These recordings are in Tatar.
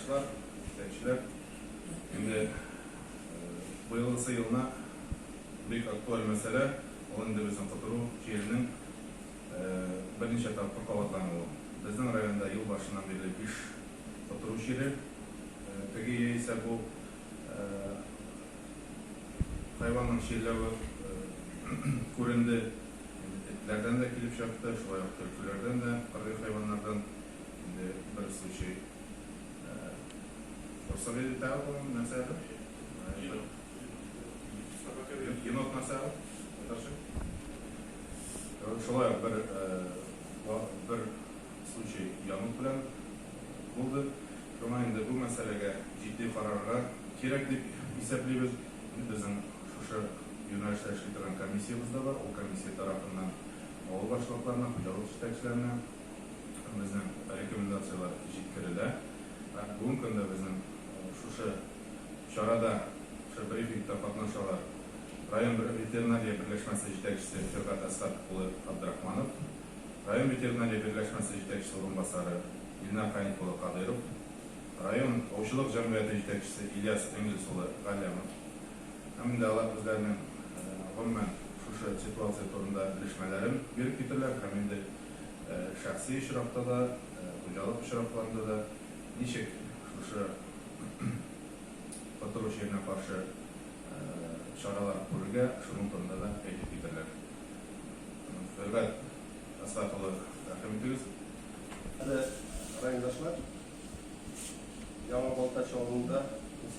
райондашлар, жетекчилер. Енді быйылгысы жылына бик актуаль мәсьәлә ул инде безнең Котыру җиренең берничә тапкыр кабатлануы. Безнең районда ел башыннан бирле 5 Котыру җире. Теге исә бу хайванның чирләве күренде. Этләрдән дә килеп чыкты, шулай ук төлкеләрдән дә, кыргый хайваннардан инде бер случай Совет Италии мәсьәле. Енот мәсьәле. Шулай ук бер случай янут белән булды. Шуңа инде бу мәсьәләгә җитди карарга кирәк дип исәплибез. Безнең шушы юнәлештә эшли торган комиссиябыз да бар. Ул комиссия тарафыннан авыл башлыкларына, хуҗалык җитәкчеләренә безнең рекомендациялар җиткерелә. Бүгенге көндә безнең шушы чарада, шушы брифингта катнашалар район ветеринария берләшмәсе җитәкчесе Фәргат Асхат улы Абдрахманов, район ветеринария берләшмәсе җитәкчесе урынбасары Илнар Ханиф улы Кадыров, район аучылык җәмгыяте җитәкчесе Ильяс Энгельс улы Галямов. Һәм инде алар үзләренең гомумән шушы ситуация турында белешмәләрен биреп китерләр. Һәм инде шәхси очракта да, хуҗалык очракларында да ничек шушы Котыру җиренә каршы чаралар күрергә, шуның турында да әйтеп китерләр. Фәргат Асхат улы, рәхмәт итегез. Райондашлар, Яңа Балтач авылында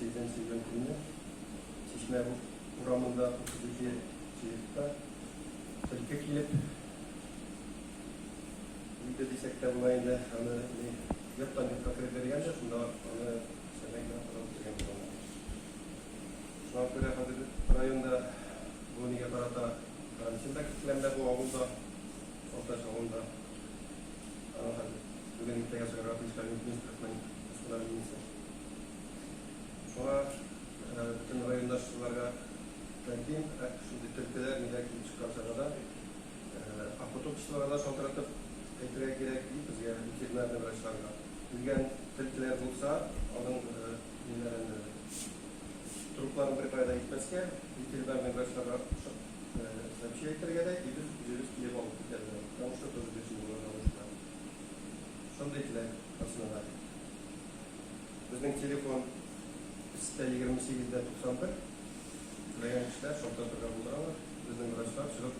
88 күнне Чишмә урамында 32 җирдә төлке килеп үтә дисәк тә була инде, аны яттан якка кереп бергәндә, шунда аны сәбәгә карап торган була. Шуңа күрә хәзер районда бу нигә карата карантинда китләндә бу авылда, Балтач авылында бүгін иртәгә чыгарга тиешле министрлыкның устанавлениесе. Шуңа bütün райондашларга тәкъдим шундый төлкеләр нигә килеп чыккан чагында автотопчыларга шалтыратып әйтергә кирәк ди безгә ветеринар врачларга. Килгән төлкеләр булса, аның трупларын бер кайда итмәскә, ветеринар врачларга сообщение итәргә дә biz килеп алып китәргә. Потому что тоже без него шундый теләк асылына. Безнең телефон 2891 район кешеләр шалтыратырга булдыралар. Безнең врачлар чыгып